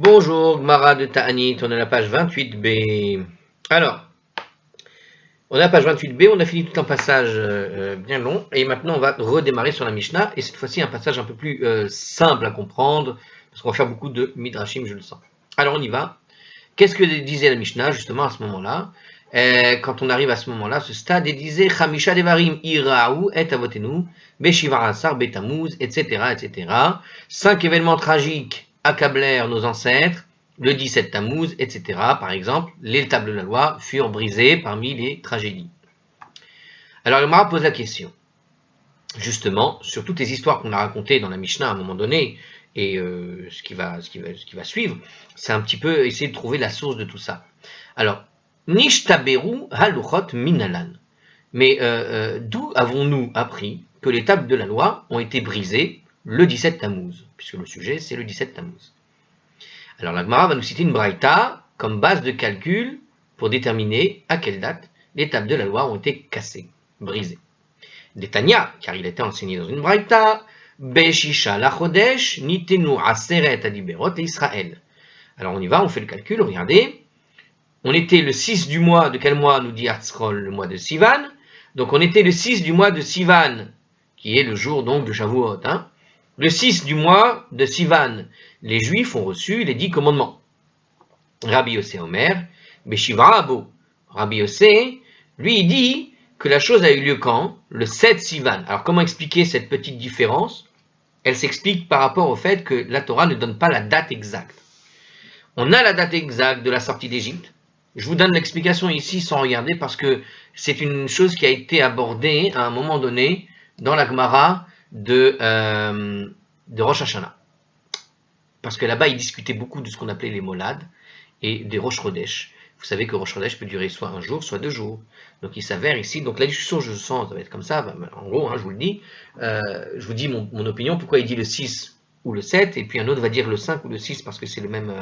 Bonjour, Gmara de Ta'anit, on est à la page 28b. Alors, on est à la page 28b, on a fini tout un passage bien long, et maintenant on va redémarrer sur la Mishnah, et cette fois-ci un passage un peu plus simple à comprendre, parce qu'on va faire beaucoup de midrashim, je le sens. Alors on y va. Qu'est-ce que disait la Mishnah justement à ce moment-là? Quand on arrive à ce moment-là, ce stade, il disait Chamisha devarim iraou et avotenu, beshivar asar betamuz, etc., etc. 5 événements tragiques accablèrent nos ancêtres, le 17 Tammuz, etc. Par exemple, les tables de la loi furent brisées parmi les tragédies. Alors le Mara pose la question, justement, sur toutes les histoires qu'on a racontées dans la Mishnah à un moment donné, et ce qui va suivre, c'est un petit peu essayer de trouver la source de tout ça. Alors, Nishtaberu haluchot minalan. Mais d'où avons-nous appris que les tables de la loi ont été brisées le 17 Tammuz, puisque le sujet c'est le 17 Tammuz. Alors la Gemara va nous citer une braïta comme base de calcul pour déterminer à quelle date les tables de la loi ont été cassées, brisées. Détania, car il était enseigné dans une braïta, Beshisha la Chodesh, nitenu aseret adiberot Israël. Alors on y va, on fait le calcul, regardez. On était le 6 du mois, de quel mois nous dit Artzrol, le mois de Sivan. Donc on était le 6 du mois de Sivan, qui est le jour donc de Shavuot. Le 6 du mois de Sivan, les Juifs ont reçu les 10 commandements. Rabbi Yossé Omer, Beshivra Abo. Rabbi Yossé, lui, il dit que la chose a eu lieu quand? Le 7 Sivan. Alors comment expliquer cette petite différence? Elle s'explique par rapport au fait que la Torah ne donne pas la date exacte. On a la date exacte de la sortie d'Égypte. Je vous donne l'explication ici sans regarder parce que c'est une chose qui a été abordée à un moment donné dans la Gemara de Rosh Hashanah. Parce que là-bas, ils discutaient beaucoup de ce qu'on appelait les molades et des Rosh Chodesh. Vous savez que Rosh Chodesh peut durer soit un jour, soit 2 jours. Donc il s'avère ici, donc la discussion, je sens, ça va être comme ça, en gros, je vous le dis, je vous dis mon opinion, pourquoi il dit le 6 ou le 7, et puis un autre va dire le 5 ou le 6 parce que c'est le même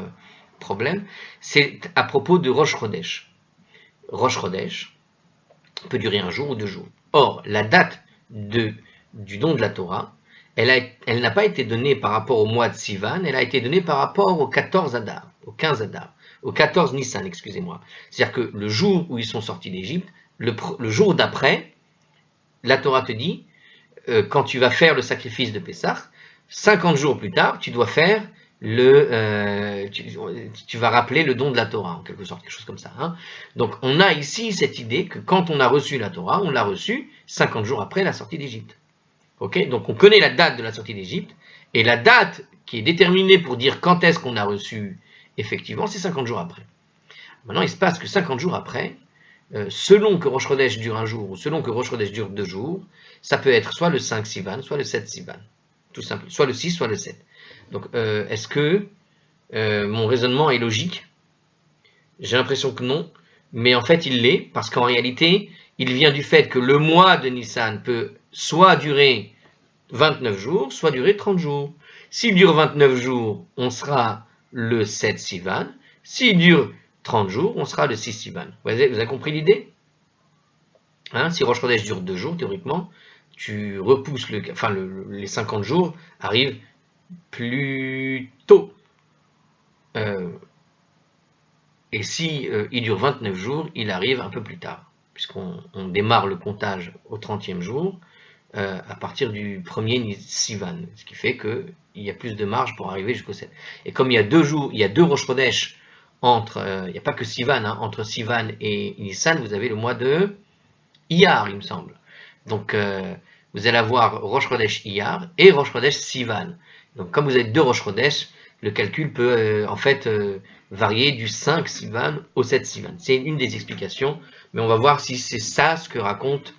problème. C'est à propos de Rosh Chodesh. Rosh Chodesh peut durer un jour ou 2 jours. Or, la date du don de la Torah, elle n'a pas été donnée par rapport au mois de Sivan, elle a été donnée par rapport au 14 Adar, au 15 Adar, au 14 Nissan, excusez-moi. C'est-à-dire que le jour où ils sont sortis d'Égypte, le jour d'après, la Torah te dit, quand tu vas faire le sacrifice de Pessah, 50 jours plus tard, tu dois faire tu vas rappeler le don de la Torah, en quelque sorte, quelque chose comme ça. Donc on a ici cette idée que quand on a reçu la Torah, on l'a reçue 50 jours après la sortie d'Égypte. Okay, donc on connaît la date de la sortie d'Égypte, et la date qui est déterminée pour dire quand est-ce qu'on a reçu, effectivement, c'est 50 jours après. Maintenant, il se passe que 50 jours après, selon que Rosh Chodesh dure un jour, ou selon que Rosh Chodesh dure 2 jours, ça peut être soit le 5 Sivan, soit le 7 Sivan. Tout simple, soit le 6, soit le 7. Donc, est-ce que mon raisonnement est logique? J'ai l'impression que non, mais en fait, il l'est, parce qu'en réalité, il vient du fait que le mois de Nissan peut soit durer 29 jours, soit durer 30 jours. S'il dure 29 jours, on sera le 7 Sivan. S'il dure 30 jours, on sera le 6 Sivan. Vous avez compris l'idée? Si Rosh Chodesh dure 2 jours, théoriquement, tu repousses les 50 jours arrivent plus tôt. Et si il dure 29 jours, il arrive un peu plus tard, puisqu'on démarre le comptage au 30e jour à partir du premier Sivan, ce qui fait qu'il y a plus de marge pour arriver jusqu'au 7. Et comme il y a 2 jours, il y a 2 Rosh Chodesh entre, il n'y a pas que Sivan, entre Sivan et Nissan, vous avez le mois de Iyar, il me semble. Donc vous allez avoir Rosh Chodesh Iyar et Rosh Chodesh Sivan. Donc comme vous avez 2 Rosh Chodesh, le calcul peut varier du 5 Sivan au 7 Sivan. C'est une des explications, mais on va voir si c'est ça ce que raconte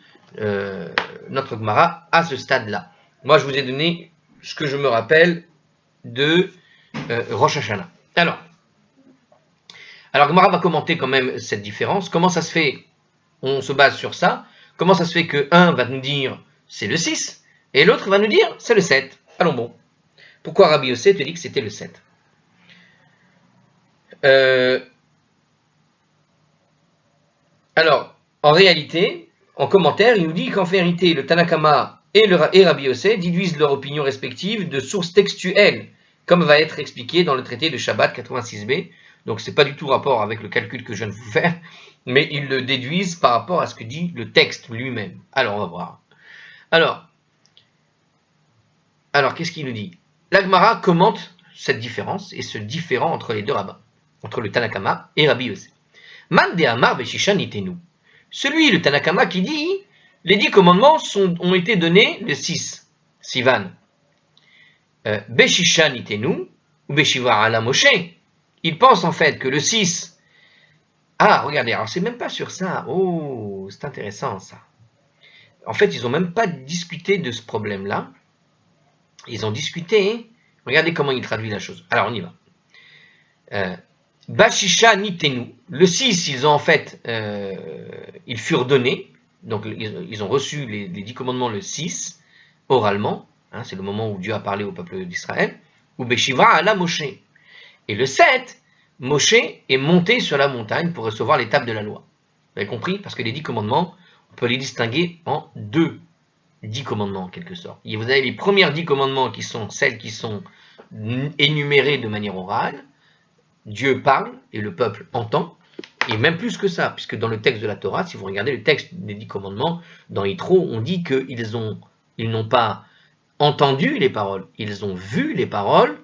notre Gemara à ce stade-là. Moi, je vous ai donné ce que je me rappelle de Rosh Hashanah. Alors, Gemara va commenter quand même cette différence. Comment ça se fait? On se base sur ça. Comment ça se fait que un va nous dire c'est le 6 et l'autre va nous dire c'est le 7? Allons bon. Pourquoi Rabbi Yossé te dit que c'était le 7? Alors, en réalité, en commentaire, il nous dit qu'en vérité, le Tanakama et Rabbi Yossé déduisent leur opinion respective de sources textuelles, comme va être expliqué dans le traité de Shabbat 86b. Donc c'est pas du tout rapport avec le calcul que je viens de vous faire, mais ils le déduisent par rapport à ce que dit le texte lui-même. Alors on va voir. Alors qu'est-ce qu'il nous dit? L'Agmara commente cette différence et ce différent entre les deux rabbins, entre le Tanakama et Rabbi Yossé. Man de Amar Beshishan Nitenu. Celui, le Tanakama, qui dit les 10 commandements ont été donnés le 6, Sivan. Beshishan Nitenu ou Beshiva ala Moshe. Il pense en fait que le 6. Ah, regardez, alors c'est même pas sur ça. Oh, c'est intéressant ça. En fait, ils n'ont même pas discuté de ce problème-là. Ils ont discuté. Regardez comment il traduit la chose. Alors, on y va. Bashisha Nitenu. Le 6, ils ont en fait, ils furent donnés. Donc, ils ont reçu les 10 commandements le 6, oralement. Hein, c'est le moment où Dieu a parlé au peuple d'Israël. Ou Beshiva ala Moshe. Et le 7, Moshe est monté sur la montagne pour recevoir l'étape de la loi. Vous avez compris? Parce que les 10 commandements, on peut les distinguer en 10 commandements en quelque sorte. Et vous avez les premières 10 commandements qui sont celles qui sont énumérées de manière orale. Dieu parle et le peuple entend. Et même plus que ça, puisque dans le texte de la Torah, si vous regardez le texte des 10 commandements, dans Yitro, on dit qu'ils n'ont pas entendu les paroles, ils ont vu les paroles.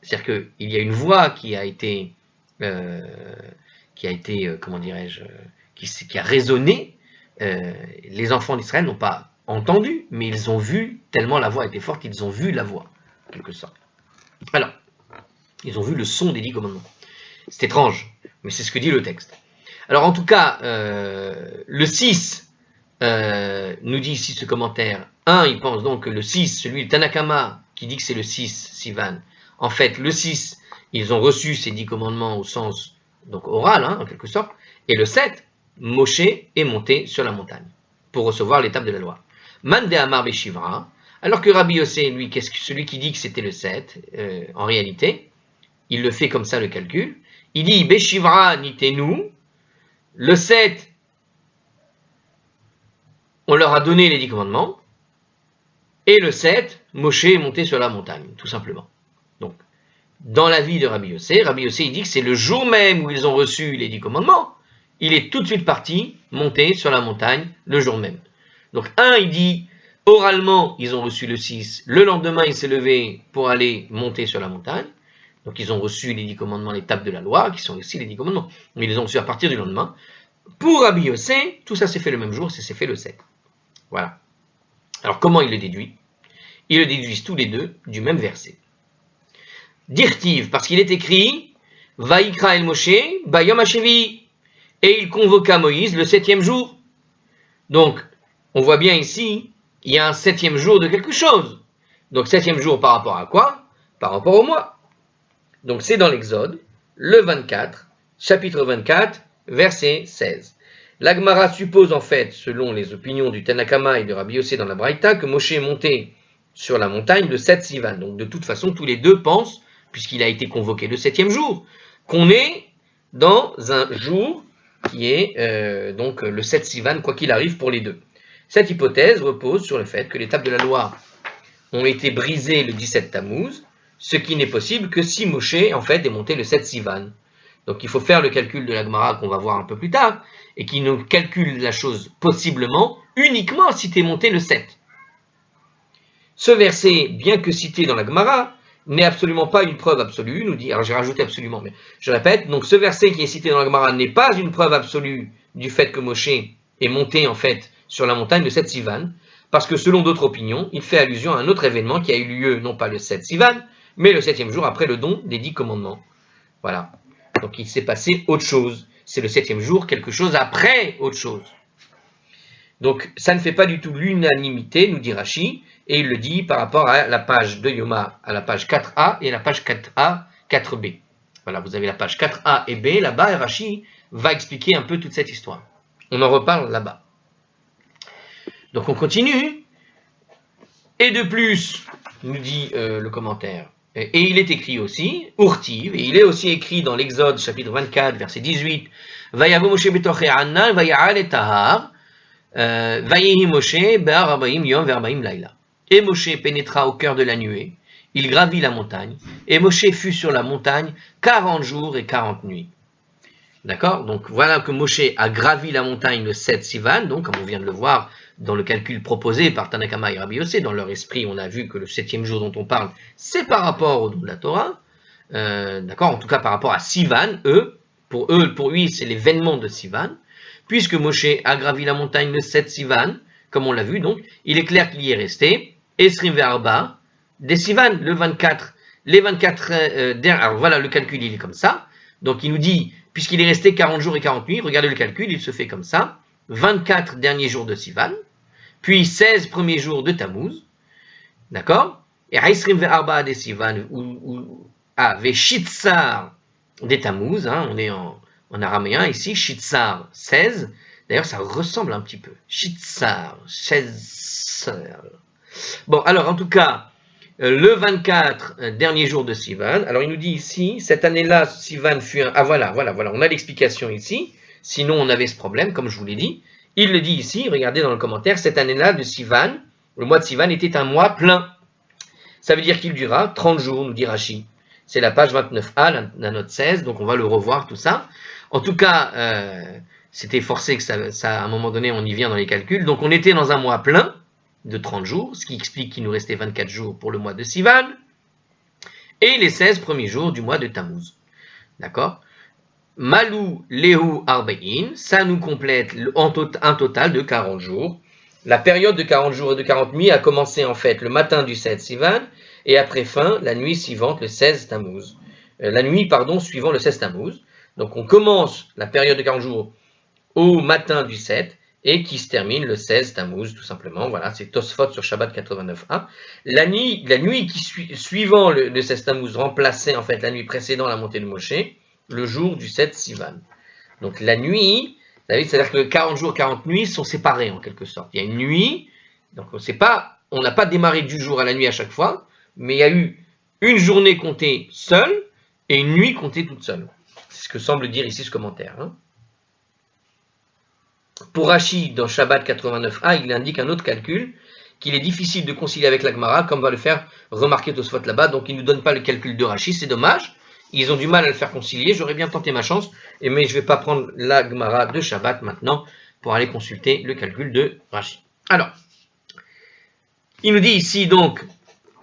C'est-à-dire qu'il y a une voix qui a été comment dirais-je, qui a résonné. Les enfants d'Israël n'ont pas entendu, mais ils ont vu, tellement la voix était forte, ils ont vu la voix, en quelque sorte. Alors, ils ont vu le son des 10 commandements. C'est étrange, mais c'est ce que dit le texte. Alors, en tout cas, le 6 nous dit ici ce commentaire. 1, il pense donc que le 6, celui de Tanakama, qui dit que c'est le 6, Sivan, en fait, le 6, ils ont reçu ces 10 commandements au sens donc oral, hein, en quelque sorte. Et le 7, Moshe est monté sur la montagne pour recevoir l'étape de la loi. Mande Amar Beshivra, alors que Rabbi Yossé, lui, celui qui dit que c'était le 7, en réalité, il le fait comme ça le calcul. Il dit Beshivra Nitenu, le 7, on leur a donné les 10 commandements, et le 7, Moshe est monté sur la montagne, tout simplement. Donc, dans la vie de Rabbi Yossé, il dit que c'est le jour même où ils ont reçu les 10 commandements, il est tout de suite parti, monté sur la montagne, le jour même. Donc, il dit, oralement, ils ont reçu le 6, le lendemain, il s'est levé pour aller monter sur la montagne, donc ils ont reçu les 10 commandements, l'étape de la loi, qui sont aussi les 10 commandements, mais ils les ont reçus à partir du lendemain. Pour Rabbi Yossé, tout ça s'est fait le même jour, ça s'est fait le 7. Voilà. Alors, comment il le déduit? Ils le déduisent tous les deux du même verset. Dirtiv, parce qu'il est écrit Vaïkra el Moshe, Bayom Hashevi, et il convoqua Moïse le 7e jour. Donc, on voit bien ici, il y a un 7e jour de quelque chose. Donc, 7e jour par rapport à quoi? Par rapport au mois. Donc, c'est dans l'Exode, le 24, chapitre 24, verset 16. L'Agmara suppose en fait, selon les opinions du Tanakama et de Rabbi Yossé dans la Braïta, que Moshe est monté sur la montagne le 7 Sivan. Donc, de toute façon, tous les deux pensent, puisqu'il a été convoqué le 7e jour, qu'on est dans un jour qui est donc le 7 Sivan, quoi qu'il arrive pour les deux. Cette hypothèse repose sur le fait que les tables de la loi ont été brisées le 17 Tammuz, ce qui n'est possible que si Moshe, en fait, est monté le 7 Sivan. Donc il faut faire le calcul de la Gemara qu'on va voir un peu plus tard, et qui nous calcule la chose possiblement uniquement si tu es monté le 7. Ce verset, bien que cité dans la Gemara, n'est absolument pas une preuve absolue, nous dit, alors j'ai rajouté absolument, mais je répète, donc ce verset qui est cité dans la Gemara n'est pas une preuve absolue du fait que Moshe est monté en fait sur la montagne le 7 Sivan, parce que selon d'autres opinions, il fait allusion à un autre événement qui a eu lieu non pas le 7 Sivan, mais le 7e jour après le don des 10 commandements. Voilà. Donc il s'est passé autre chose. C'est le 7e jour, quelque chose après autre chose. Donc ça ne fait pas du tout l'unanimité, nous dit Rashi, et il le dit par rapport à la page de Yoma, à la page 4a et à la page 4a, 4b. Voilà, vous avez la page 4a et b, là-bas, et Rashi va expliquer un peu toute cette histoire. On en reparle là-bas. Donc on continue, et de plus, nous dit le commentaire, et il est écrit aussi, Urtiv, et il est aussi écrit dans l'Exode, chapitre 24, verset 18, Vayavo Moshe betoche Anan, Vaya'al et Tahar, Vayehi Moshe, Be'ar Arbaim Yom Ve'arbaim Laila. Et Moshe pénétra au cœur de la nuée, il gravit la montagne, et Moshe fut sur la montagne 40 jours et 40 nuits. D'accord? Donc voilà que Moshe a gravi la montagne le 7 Sivan, donc comme on vient de le voir dans le calcul proposé par Tanakama et Rabbi Yossé, dans leur esprit, on a vu que le 7e jour dont on parle, c'est par rapport au don de la Torah, d'accord? En tout cas par rapport à Sivan, pour lui, c'est l'événement de Sivan, puisque Moshe a gravi la montagne le 7 Sivan, comme on l'a vu, donc, il est clair qu'il y est resté, Esrim Ve'arba, des Sivan, le 24, les 24 alors voilà, le calcul, il est comme ça, donc il nous dit, puisqu'il est resté 40 jours et 40 nuits, regardez le calcul, il se fait comme ça, 24 derniers jours de Sivan, puis 16 premiers jours de Tammuz, d'accord? Et Haïsrim Ve'arba des Sivan, Ve'shitsar des Tammuz, on est en araméen ici, Shitsar 16, d'ailleurs ça ressemble un petit peu, Shitsar, 16. Bon, alors en tout cas, le 24 dernier jour de Sivan, alors il nous dit ici, cette année-là, Sivan fut un... Ah voilà, on a l'explication ici, sinon on avait ce problème, comme je vous l'ai dit. Il le dit ici, regardez dans le commentaire, cette année-là de Sivan, le mois de Sivan était un mois plein. Ça veut dire qu'il durera 30 jours, nous dit Rashi. C'est la page 29a, la note 16, donc on va le revoir tout ça. En tout cas, c'était forcé que ça, à un moment donné, on y vient dans les calculs. Donc on était dans un mois plein de 30 jours, ce qui explique qu'il nous restait 24 jours pour le mois de Sivan, et les 16 premiers jours du mois de Tammuz. D'accord? Malou Lehu Arbein, ça nous complète un total de 40 jours. La période de 40 jours et de 40 nuits a commencé en fait le matin du 7 Sivan, et après fin, la nuit suivante, le 16 Tammuz. Suivant le 16 Tammuz. Donc on commence la période de 40 jours au matin du 7, et qui se termine le 16 Tammuz, tout simplement. Voilà, c'est Tosfot sur Shabbat 89a. La nuit suivant le 16 Tammuz remplaçait en fait la nuit précédant la montée de Moshe, le jour du 7 Sivan. Donc la nuit, c'est-à-dire que 40 jours, 40 nuits sont séparés en quelque sorte. Il y a une nuit, donc on n'a pas démarré du jour à la nuit à chaque fois, mais il y a eu une journée comptée seule et une nuit comptée toute seule. C'est ce que semble dire ici ce commentaire. Pour Rashi, dans Shabbat 89a, il indique un autre calcul qu'il est difficile de concilier avec la Gemara, comme va le faire remarquer Tosfot là-bas. Donc il ne nous donne pas le calcul de Rashi, c'est dommage. Ils ont du mal à le faire concilier. J'aurais bien tenté ma chance, mais je ne vais pas prendre la Gemara de Shabbat maintenant pour aller consulter le calcul de Rashi. Alors, il nous dit ici donc,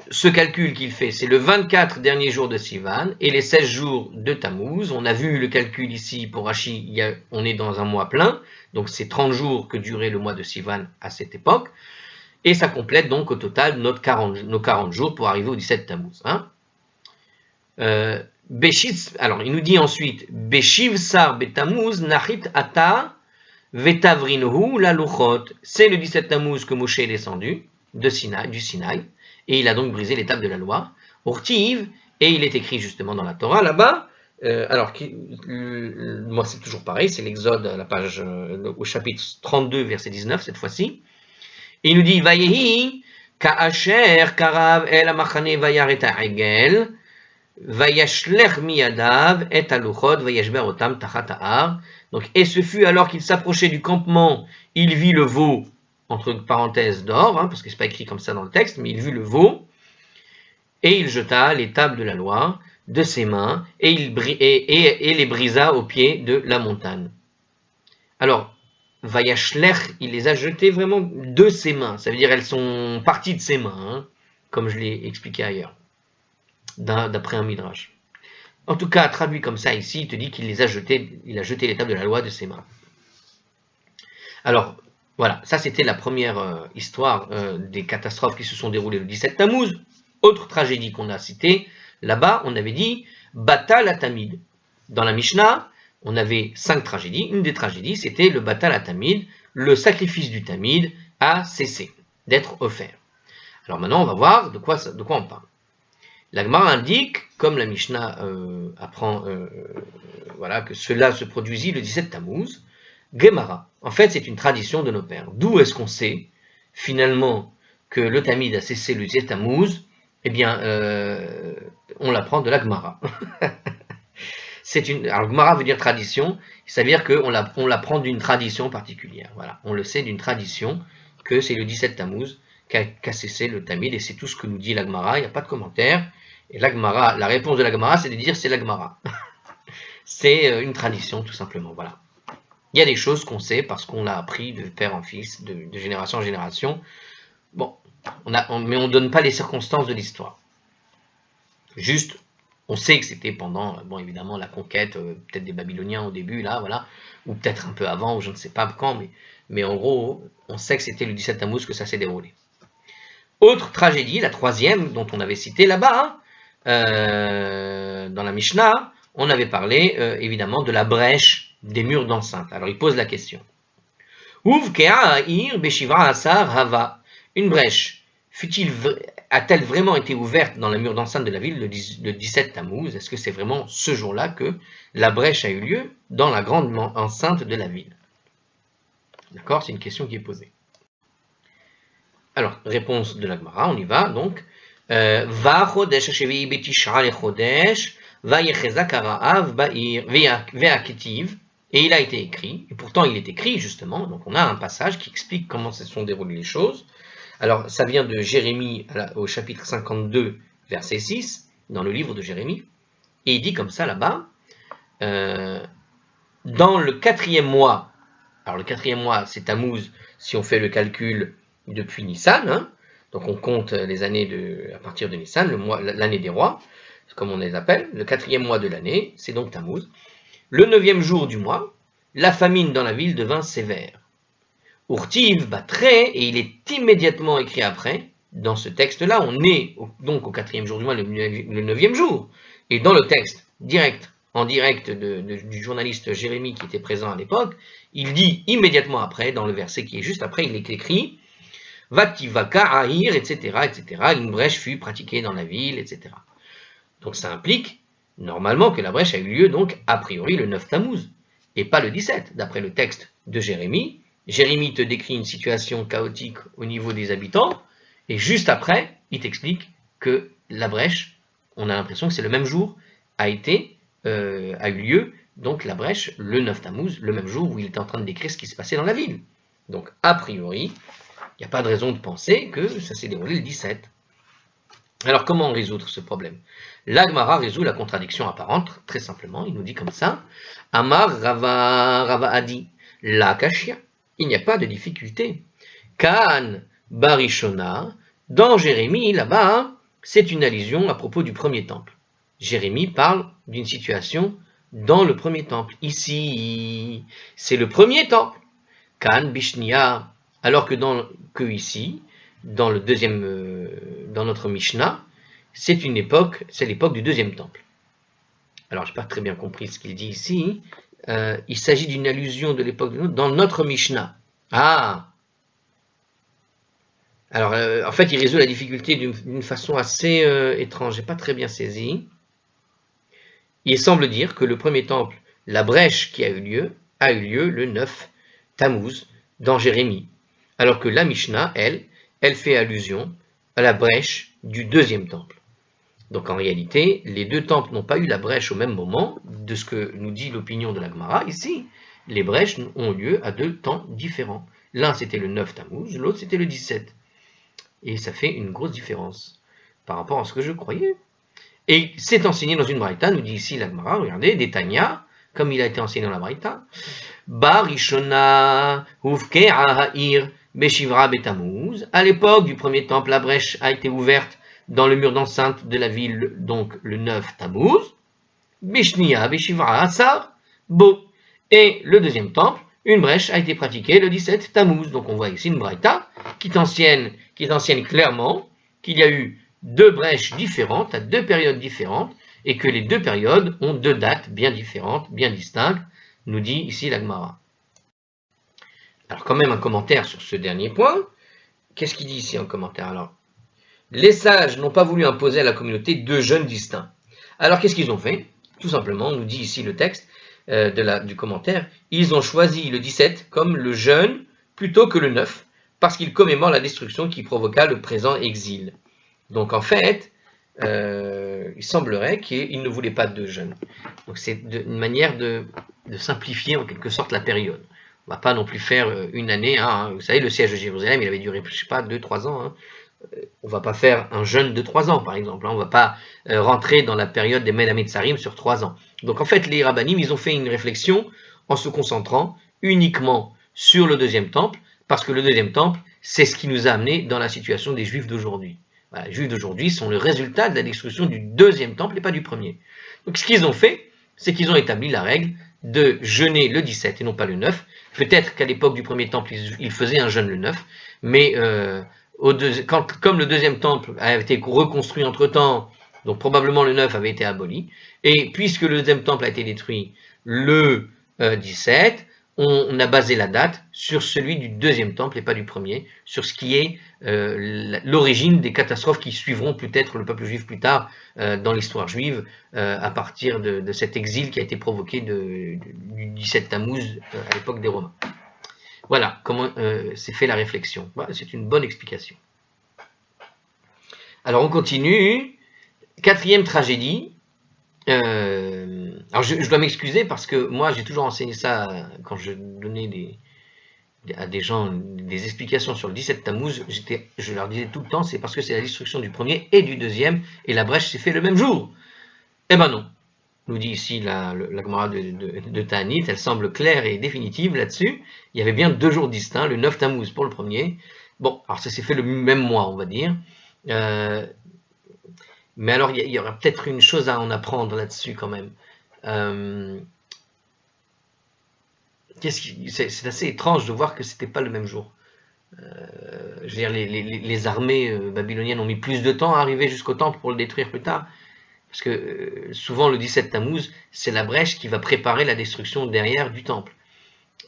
ce calcul qu'il fait, c'est le 24 dernier jour de Sivan et les 16 jours de Tammuz. On a vu le calcul ici pour Rashi, on est dans un mois plein, donc c'est 30 jours que durait le mois de Sivan à cette époque, et ça complète donc au total nos 40 jours pour arriver au 17 Tammuz. Alors il nous dit ensuite, Beshiv sar betamuz nachit ata vetavrinhu la luchot. C'est le 17 Tammuz que Moshe est descendu du Sinaï, et il a donc brisé l'étape de la loi. Ortiv, et il est écrit justement dans la Torah là-bas. Moi c'est toujours pareil, c'est l'Exode, la page au chapitre 32, verset 19 cette fois-ci. Et il nous dit Vayehi ka'asher karav el amachane vayar et ha'egel vayashlech miyadav et aluchot vayashber otam tachat ha'ar. Donc, et ce fut alors qu'il s'approchait du campement, il vit le veau, entre parenthèses d'or, parce que c'est pas écrit comme ça dans le texte, mais il vit le veau, et il jeta les tables de la loi de ses mains, et les brisa au pied de la montagne. Alors, Vayashlech, il les a jetées vraiment de ses mains, ça veut dire elles sont parties de ses mains, comme je l'ai expliqué ailleurs, d'après un midrash. En tout cas, traduit comme ça ici, il te dit qu'il a jeté les tables de la loi de ses mains. Alors, voilà, ça c'était la première histoire des catastrophes qui se sont déroulées le 17 Tammuz. Autre tragédie qu'on a citée, là-bas, on avait dit Batal Atamid. Dans la Mishnah, on avait 5 tragédies. Une des tragédies, c'était le Batal Atamid, le sacrifice du Tamid a cessé d'être offert. Alors maintenant, on va voir de quoi on parle. La Gemara indique, comme la Mishnah apprend que cela se produisit le 17 Tammuz, Gemara. En fait, c'est une tradition de nos pères. D'où est-ce qu'on sait, finalement, que le Tamid a cessé le 17 Tammuz? Eh bien, on l'apprend de la Gemara. Alors, Gemara veut dire tradition, ça veut dire qu'on l'apprend d'une tradition particulière. Voilà, on le sait d'une tradition, que c'est le 17 Tammuz qu'a cessé le Tamid, et c'est tout ce que nous dit l'Agmara, il n'y a pas de commentaire. Et l'Agmara, la réponse de l'Agmara, c'est de dire c'est l'Agmara. C'est une tradition, tout simplement, voilà. Il y a des choses qu'on sait parce qu'on l'a appris de père en fils, de génération en génération. Bon, mais on ne donne pas les circonstances de l'histoire. Juste, on sait que c'était pendant, bon, évidemment, la conquête, peut-être des Babyloniens au début, là, voilà, ou peut-être un peu avant, ou je ne sais pas quand, mais en gros, on sait que c'était le 17 Tammuz que ça s'est déroulé. Autre tragédie, la troisième, dont on avait cité là-bas, dans la Mishnah, on avait parlé, évidemment, de la brèche des murs d'enceinte. Alors, il pose la question. Une brèche a-t-elle vraiment été ouverte dans le mur d'enceinte de la ville le 17 Tammuz? Est-ce que c'est vraiment ce jour-là que la brèche a eu lieu dans la grande enceinte de la ville? D'accord, c'est une question qui est posée. Alors, réponse de la Gemara, on y va donc. Va chodesh hashevi'i betish'a lechodesh, va yechezak hara'av ba'ir ve'aketiv. Et il a été écrit, et pourtant il est écrit justement, donc on a un passage qui explique comment se sont déroulées les choses. Alors ça vient de Jérémie au chapitre 52, verset 6, dans le livre de Jérémie, et il dit comme ça là-bas, dans le 4e mois, alors le 4e mois c'est Tammuz, si on fait le calcul depuis Nissan, hein, donc on compte les années à partir de Nissan, l'année des rois, comme on les appelle, le 4e mois de l'année, c'est donc Tammuz. Le 9e jour du mois, la famine dans la ville devint sévère. Urtiv battrait, et il est immédiatement écrit après, dans ce texte-là, on est donc au 4e jour du mois, le 9e jour, et dans le texte en direct du journaliste Jérémie qui était présent à l'époque, il dit immédiatement après, dans le verset qui est juste après, il est écrit Vativaka ahir, etc., etc., une brèche fut pratiquée dans la ville, etc. Donc ça implique normalement que la brèche a eu lieu donc a priori le 9 Tammuz, et pas le 17, d'après le texte de Jérémie. Jérémie te décrit une situation chaotique au niveau des habitants, et juste après, il t'explique que la brèche, on a l'impression que c'est le même jour, a eu lieu, donc la brèche, le 9 Tammuz, le même jour où il était en train de décrire ce qui se passait dans la ville. Donc a priori, il n'y a pas de raison de penser que ça s'est déroulé le 17. Alors comment résoudre ce problème? L'Agmara résout la contradiction apparente, très simplement, il nous dit comme ça, Amar Rava Adi, la Kashia, il n'y a pas de difficulté. Kan Barishona, dans Jérémie, là-bas, c'est une allusion à propos du premier temple. Jérémie parle d'une situation dans le premier temple. Ici, c'est le premier temple. Kan Bishnia, alors que ici, dans le deuxième, dans notre Mishnah, c'est l'époque du deuxième temple. Alors, je n'ai pas très bien compris ce qu'il dit ici. Il s'agit d'une allusion de l'époque de dans notre Mishnah. Ah! Alors, en fait, il résout la difficulté d'une façon assez étrange. Je n'ai pas très bien saisi. Il semble dire que le premier temple, la brèche qui a eu lieu le 9 Tammuz, dans Jérémie. Alors que la Mishnah, elle fait allusion à la brèche du deuxième temple. Donc en réalité, les deux temples n'ont pas eu la brèche au même moment, de ce que nous dit l'opinion de la Gemara. Ici, les brèches ont lieu à deux temps différents. L'un c'était le 9 Tammuz, l'autre c'était le 17. Et ça fait une grosse différence par rapport à ce que je croyais. Et c'est enseigné dans une braïta, nous dit ici la Gemara, regardez, Détania, comme il a été enseigné dans la braïta, Barishona Huvke Aha'ir Beshivra Betamuz. À l'époque du premier temple, la brèche a été ouverte dans le mur d'enceinte de la ville, donc le 9 Tammuz. Bishnia Beshivra Asar Bo. Et le deuxième temple, une brèche a été pratiquée le 17 Tammuz. Donc on voit ici une braïta qui t'enseigne clairement qu'il y a eu deux brèches différentes, à deux périodes différentes, et que les deux périodes ont deux dates bien différentes, bien distinctes, nous dit ici la Gemara. Alors quand même un commentaire sur ce dernier point. Qu'est-ce qu'il dit ici en commentaire? Alors, les sages n'ont pas voulu imposer à la communauté deux jeûnes distincts. Alors qu'est-ce qu'ils ont fait? Tout simplement, nous dit ici le texte du commentaire, ils ont choisi le 17 comme le jeûne plutôt que le 9, parce qu'il commémore la destruction qui provoqua le présent exil. Donc en fait, il semblerait qu'ils ne voulaient pas de jeûne. Donc c'est une manière de simplifier en quelque sorte la période. On va pas non plus faire une année. Hein. Vous savez, le siège de Jérusalem, il avait duré, je sais pas, 2-3 ans. Hein. On va pas faire un jeûne de 3 ans, par exemple. Hein. On va pas rentrer dans la période des Men Ametzarim sur 3 ans. Donc en fait, les rabbinim, ils ont fait une réflexion en se concentrant uniquement sur le deuxième temple, parce que le deuxième temple, c'est ce qui nous a amené dans la situation des Juifs d'aujourd'hui. Voilà, les Juifs d'aujourd'hui sont le résultat de la destruction du deuxième temple et pas du premier. Donc ce qu'ils ont fait, c'est qu'ils ont établi la règle de jeûner le 17 et non pas le 9. Peut-être qu'à l'époque du premier temple, ils faisaient un jeûne le 9, mais comme le deuxième temple a été reconstruit entre-temps, donc probablement le 9 avait été aboli, et puisque le deuxième temple a été détruit le 17, on a basé la date sur celui du deuxième temple et pas du premier, sur ce qui est l'origine des catastrophes qui suivront peut-être le peuple juif plus tard dans l'histoire juive, à partir de cet exil qui a été provoqué du 17 Tammuz à l'époque des Romains. Voilà comment s'est fait la réflexion. Voilà, c'est une bonne explication. Alors on continue. Quatrième tragédie. Alors je dois m'excuser parce que moi j'ai toujours enseigné ça quand je donnais à des gens des explications sur le 17 Tammuz. Je leur disais tout le temps, c'est parce que c'est la destruction du premier et du deuxième, et la brèche s'est fait le même jour. Eh ben non. Nous dit ici la Gemara de Ta'anit, elle semble claire et définitive là-dessus. Il y avait bien 2 jours distincts, le 9 Tammuz pour le premier. Bon, alors ça s'est fait le même mois, on va dire. Mais alors, il y aura peut-être une chose à en apprendre là-dessus quand même. C'est assez étrange de voir que c'était pas le même jour. Je veux dire, les armées babyloniennes ont mis plus de temps à arriver jusqu'au temple pour le détruire plus tard. Parce que souvent le 17 Tammuz, c'est la brèche qui va préparer la destruction derrière du temple.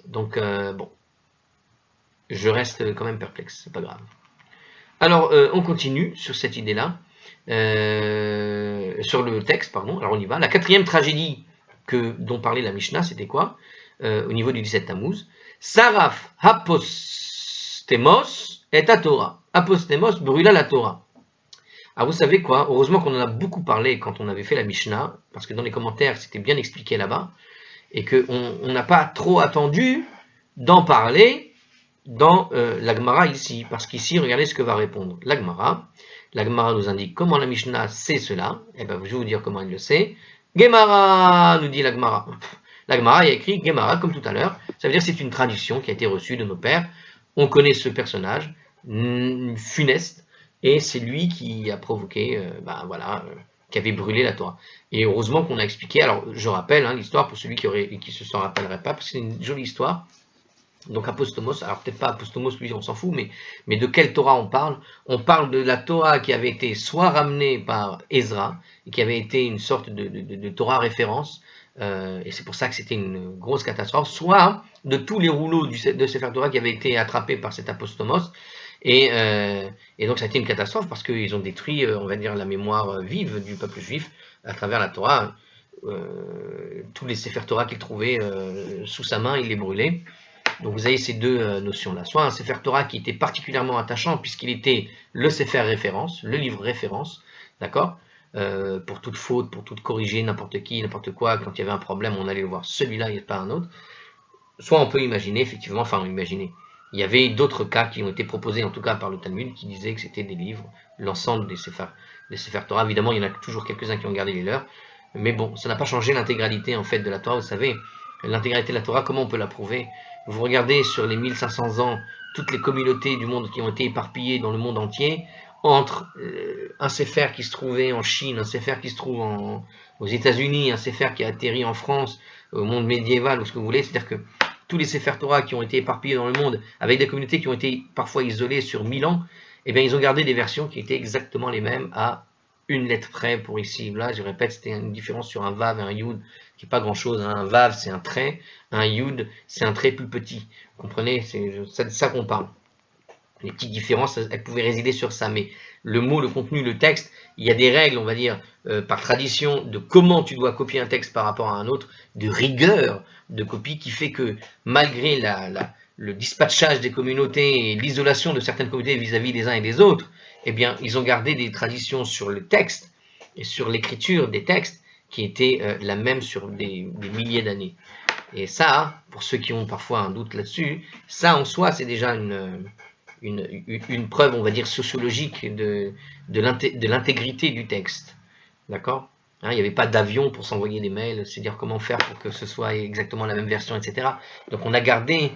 Donc bon, je reste quand même perplexe, c'est pas grave. Alors on continue sur cette idée-là, sur le texte, pardon, alors on y va. La quatrième tragédie dont parlait la Mishnah, c'était quoi au niveau du 17 Tammuz? Saraf apostemos et à Torah. Apostemos brûla la Torah. Alors vous savez quoi, heureusement qu'on en a beaucoup parlé quand on avait fait la Mishnah, parce que dans les commentaires c'était bien expliqué là-bas, et qu'on n'a pas trop attendu d'en parler dans la Gemara ici, parce qu'ici, regardez ce que va répondre la Gemara. La Gemara nous indique comment la Mishnah sait cela, et bien je vais vous dire comment elle le sait. Gemara, nous dit la Gemara. La Gemara, il y a écrit Gemara, comme tout à l'heure, ça veut dire que c'est une tradition qui a été reçue de nos pères. On connaît ce personnage, funeste, et c'est lui qui a provoqué, qui avait brûlé la Torah. Et heureusement qu'on a expliqué, alors je rappelle l'histoire pour celui qui se s'en rappellerait pas, parce que c'est une jolie histoire. Donc apostomos, alors peut-être pas apostomos, lui on s'en fout, mais de quelle Torah on parle? On parle de la Torah qui avait été soit ramenée par Ezra, et qui avait été une sorte de Torah référence, et c'est pour ça que c'était une grosse catastrophe, soit de tous les rouleaux de Sefer Torah qui avaient été attrapés par cet apostomos, et donc ça a été une catastrophe parce qu'ils ont détruit, on va dire, la mémoire vive du peuple juif à travers la Torah. Tous les Sefer Torah qu'il trouvait sous sa main, il les brûlait. Donc vous avez ces deux notions-là. Soit un Sefer Torah qui était particulièrement attachant puisqu'il était le Sefer référence, le livre référence, d'accord, pour toute faute, pour tout corriger, n'importe qui, n'importe quoi, quand il y avait un problème, on allait le voir celui-là et pas un autre. Soit on peut imaginer, effectivement, il y avait d'autres cas qui ont été proposés, en tout cas par le Talmud, qui disaient que c'était des livres, l'ensemble des Sefer Torah. Évidemment, il y en a toujours quelques-uns qui ont gardé les leurs, mais bon, ça n'a pas changé l'intégralité en fait de la Torah. Vous savez, l'intégralité de la Torah, comment on peut la prouver? Vous regardez sur les 1500 ans, toutes les communautés du monde qui ont été éparpillées dans le monde entier, entre un Sefer qui se trouvait en Chine, un Sefer qui se trouve aux États-Unis, un Sefer qui a atterri en France, au monde médiéval, ou ce que vous voulez, c'est-à-dire que tous les Sefer Torah qui ont été éparpillés dans le monde, avec des communautés qui ont été parfois isolées sur 1000 ans, eh bien ils ont gardé des versions qui étaient exactement les mêmes à une lettre près pour ici. Là, je répète, c'était une différence sur un Vav et un Yud, qui n'est pas grand-chose. Un Vav, c'est un trait, un Yud, c'est un trait plus petit. Vous comprenez? C'est de ça qu'on parle. Les petites différences, elles pouvaient résider sur ça, mais le mot, le contenu, le texte, il y a des règles, on va dire, par tradition, de comment tu dois copier un texte par rapport à un autre, de rigueur de copie, qui fait que malgré le dispatchage des communautés et l'isolation de certaines communautés vis-à-vis des uns et des autres, eh bien, ils ont gardé des traditions sur le texte et sur l'écriture des textes qui étaient la même sur des milliers d'années. Et ça, pour ceux qui ont parfois un doute là-dessus, ça en soi, c'est déjà une preuve, on va dire, sociologique de l'intégrité du texte. D'accord? Hein, il n'y avait pas d'avion pour s'envoyer des mails, c'est dire comment faire pour que ce soit exactement la même version, etc. Donc on a gardé,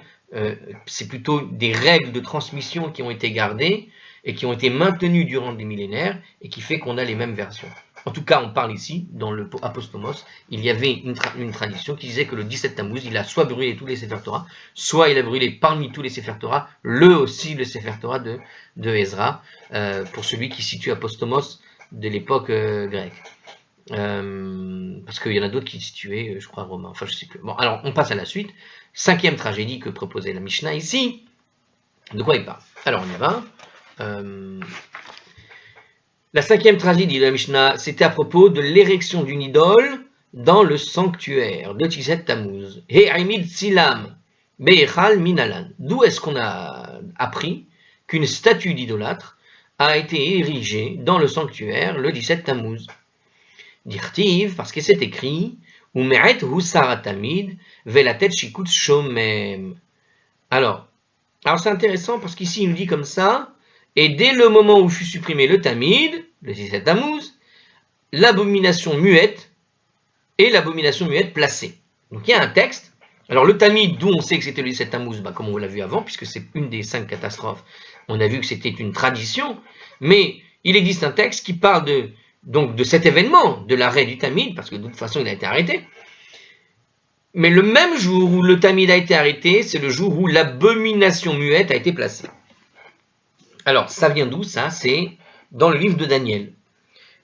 c'est plutôt des règles de transmission qui ont été gardées et qui ont été maintenues durant des millénaires et qui fait qu'on a les mêmes versions. En tout cas, on parle ici, dans le Apostomos, il y avait une tradition qui disait que le 17 Tammuz, il a soit brûlé tous les Sefer Torah, soit il a brûlé parmi tous les Sefer Torah, le Sefer Torah de Ezra, pour celui qui situe Apostomos de l'époque grecque. Parce qu'il y en a d'autres qui situaient, je crois, romains. Enfin, je sais plus. Bon, alors, on passe à la suite. 5e tragédie que proposait la Mishnah ici. De quoi il parle? Alors, on y va. La 5e tragédie de la Mishnah, c'était à propos de l'érection d'une idole dans le sanctuaire de Tisset Tammuz. He'amid Silam Be'echal Minalan. D'où est-ce qu'on a appris qu'une statue d'idolâtre a été érigée dans le sanctuaire le 17 Tammuz? Dirtiv, parce que c'est écrit, Umeret Husaratamid Velatet Shikut Shomem. Alors c'est intéressant parce qu'ici il nous dit comme ça, et dès le moment où fut supprimé le Tamid, le 17 Tammuz, l'abomination muette et l'abomination muette placée. Donc il y a un texte. Alors le Tamid, d'où on sait que c'était le 17 Tammuz, comme on l'a vu avant, puisque c'est une des 5 catastrophes, on a vu que c'était une tradition, mais il existe un texte qui parle de cet événement, de l'arrêt du Tamid, parce que de toute façon il a été arrêté. Mais le même jour où le Tamid a été arrêté, c'est le jour où l'abomination muette a été placée. Alors, ça vient d'où ça? C'est dans le livre de Daniel.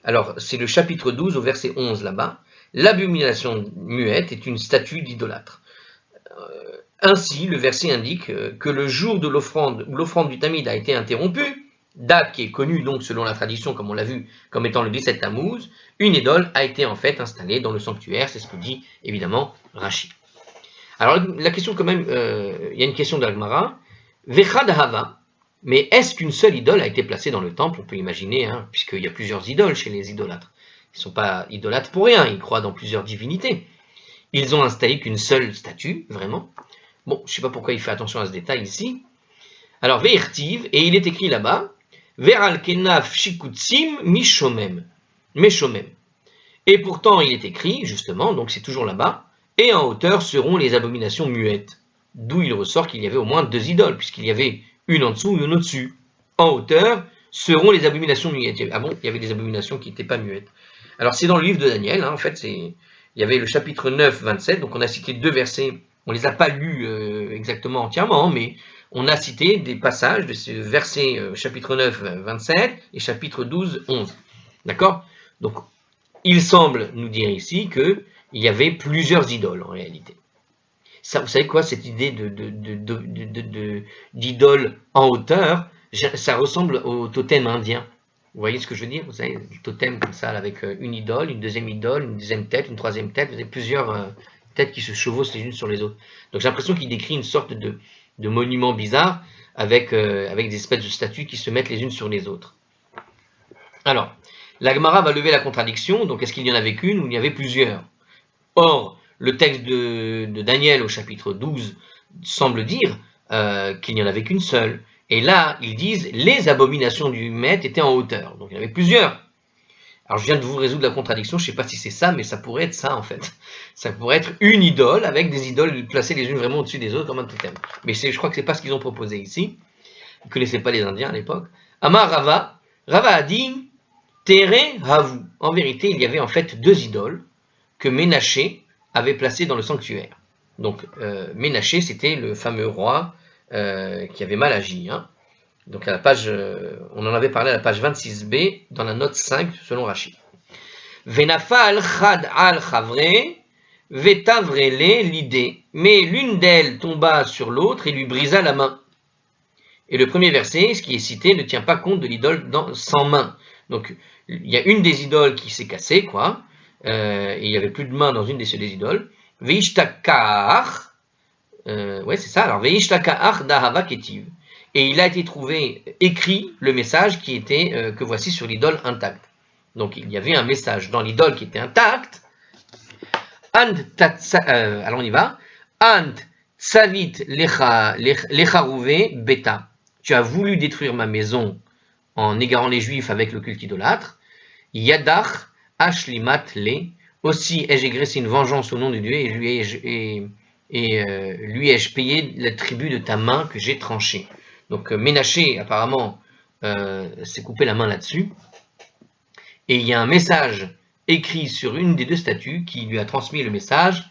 Alors, c'est le chapitre 12 au verset 11 là-bas. L'abomination muette est une statue d'idolâtre. Ainsi, le verset indique que le jour de l'offrande, où l'offrande du Tamid a été interrompue, date qui est connue donc selon la tradition, comme on l'a vu, comme étant le 17 Tammuz, une idole a été en fait installée dans le sanctuaire, c'est ce que dit évidemment Rashi. Alors la question quand même, il y a une question de l'Agmara, Vechad Hava, mais est-ce qu'une seule idole a été placée dans le temple? On peut imaginer, puisqu'il y a plusieurs idoles chez les idolâtres. Ils ne sont pas idolâtres pour rien, ils croient dans plusieurs divinités. Ils ont installé qu'une seule statue, vraiment. Bon, je ne sais pas pourquoi il fait attention à ce détail ici. Alors, Ve'ertiv, et il est écrit là-bas, Ve'al kenaf shikutsim mishomem. Meshomem. Et pourtant, il est écrit, justement, donc c'est toujours là-bas, et en hauteur seront les abominations muettes. D'où il ressort qu'il y avait au moins 2 idoles, puisqu'il y avait une en dessous et une au-dessus. En hauteur seront les abominations muettes. Ah bon, il y avait des abominations qui n'étaient pas muettes. Alors c'est dans le livre de Daniel, en fait, il y avait le chapitre 9, 27, donc on a cité 2 versets, on ne les a pas lus exactement entièrement, mais on a cité des passages de ces versets chapitre 9, 27 et chapitre 12, 11. D'accord? Donc, il semble nous dire ici qu'il y avait plusieurs idoles en réalité. Ça, vous savez quoi, cette idée d'idole en hauteur, ça ressemble au totem indien. Vous voyez ce que je veux dire? Vous savez, le totem comme ça, avec une idole, une deuxième tête, une troisième tête, vous avez plusieurs têtes qui se chevauchent les unes sur les autres. Donc j'ai l'impression qu'il décrit une sorte de monument bizarre avec des espèces de statues qui se mettent les unes sur les autres. Alors, la Gemara va lever la contradiction, donc est-ce qu'il y en avait qu'une ou il y avait plusieurs? Or, le texte de Daniel au chapitre 12 semble dire qu'il n'y en avait qu'une seule. Et là, ils disent les abominations du maître étaient en hauteur. Donc il y en avait plusieurs. Alors je viens de vous résoudre la contradiction, je ne sais pas si c'est ça, mais ça pourrait être ça en fait. Ça pourrait être une idole avec des idoles placées les unes vraiment au-dessus des autres comme un totem. Mais je crois que ce n'est pas ce qu'ils ont proposé ici. Ils ne connaissaient pas les Indiens à l'époque. Amar Rava a dit Tere Havu. En vérité, il y avait en fait 2 idoles que Ménaché avait placées dans le sanctuaire. Donc Ménaché, c'était le fameux roi qui avait mal agi. Donc à la page, on en avait parlé à la page 26b dans la note 5 selon Rashi. Venafal chad al chavre vetavrele l'idée, mais l'une d'elles tomba sur l'autre et lui brisa la main. Et le premier verset, ce qui est cité, ne tient pas compte de l'idole sans main. Donc il y a une des idoles qui s'est cassée, quoi, et il n'y avait plus de main dans une des idoles. Veishtakar, ouais c'est ça. Alors Veishtakar dahava ketiv. Et il a été trouvé écrit le message qui était que voici sur l'idole intacte. Donc il y avait un message dans l'idole qui était intacte. Alors on y va. Ant Savit Lecharouvé Beta. Tu as voulu détruire ma maison en égarant les Juifs avec le culte idolâtre. Yadach Ashlimat Le. Aussi ai-je exercé une vengeance au nom de Dieu et lui ai-je payé le tribut de ta main que j'ai tranché. Donc Ménaché apparemment s'est coupé la main là-dessus. Et il y a un message écrit sur une des deux statues qui lui a transmis le message.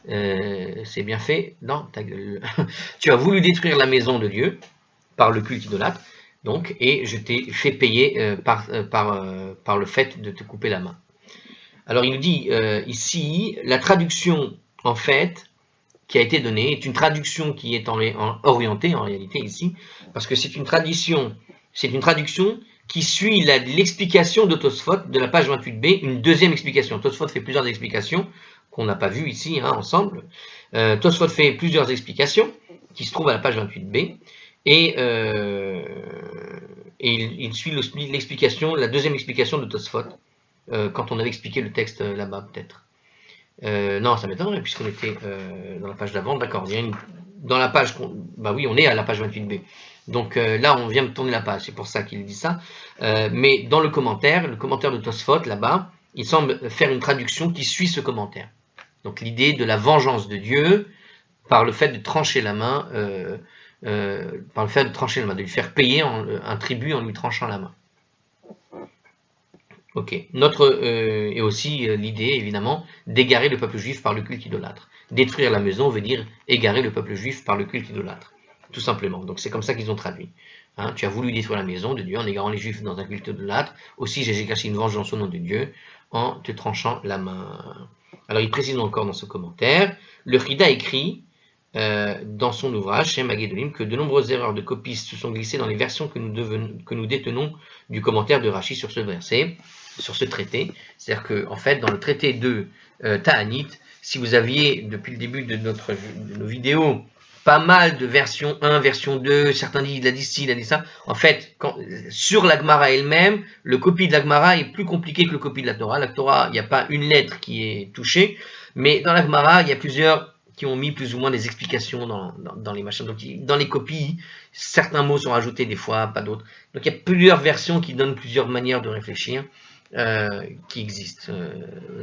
C'est bien fait dans ta gueule. Tu as voulu détruire la maison de Dieu par le culte idolâtre, donc, et je t'ai fait payer par le fait de te couper la main. Alors il nous dit ici, la traduction en fait qui a été donnée est une traduction qui est orientée en réalité ici, parce que c'est une traduction qui suit l'explication de Tosfot de la page 28b, une deuxième explication. Tosfot fait plusieurs explications qu'on n'a pas vues ici ensemble. Tosfot fait plusieurs explications qui se trouvent à la page 28b et il suit l'explication, la deuxième explication de Tosfot quand on avait expliqué le texte là-bas peut-être. Non, ça m'étonnerait puisqu'on était dans la page d'avant. D'accord. Dans la page, bah oui, on est à la page 28b. Donc là, on vient de tourner la page, c'est pour ça qu'il dit ça. Mais dans le commentaire de Tosfot, là-bas, il semble faire une traduction qui suit ce commentaire. Donc l'idée de la vengeance de Dieu par le fait de trancher la main, de lui faire payer un tribut en lui tranchant la main. Ok. Et aussi l'idée, évidemment, d'égarer le peuple juif par le culte idolâtre. Détruire la maison veut dire égarer le peuple juif par le culte idolâtre. Tout simplement. Donc c'est comme ça qu'ils ont traduit. Tu as voulu détruire la maison de Dieu en égarant les juifs dans un culte idolâtre. Aussi j'ai exercé une vengeance au nom de Dieu en te tranchant la main. Alors il précise encore dans ce commentaire, le Chida écrit dans son ouvrage, Shem Hagedolim, que de nombreuses erreurs de copistes se sont glissées dans les versions que nous détenons du commentaire de Rashi sur ce verset, sur ce traité. C'est-à-dire que, en fait, dans le traité de Ta'anit, si vous aviez, depuis le début de nos vidéos, pas mal de version 1, version 2, certains disent il a dit ci, il a dit ça. En fait, sur la Gemara elle-même, le copie de la Gemara est plus compliqué que le copie de la Torah. La Torah, il n'y a pas une lettre qui est touchée, mais dans la Gemara, il y a plusieurs qui ont mis plus ou moins des explications dans les machins. Donc, dans les copies, certains mots sont rajoutés des fois, pas d'autres. Donc, il y a plusieurs versions qui donnent plusieurs manières de réfléchir qui existent.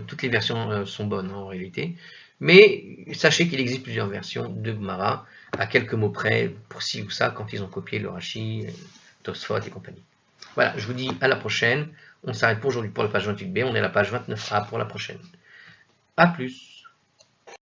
Toutes les versions sont bonnes en réalité. Mais sachez qu'il existe plusieurs versions de Gemara, à quelques mots près, pour ci ou ça, quand ils ont copié le Rashi, Tosfot et compagnie. Voilà, je vous dis à la prochaine. On s'arrête pour aujourd'hui pour la page 28b. On est à la page 29a pour la prochaine. A plus.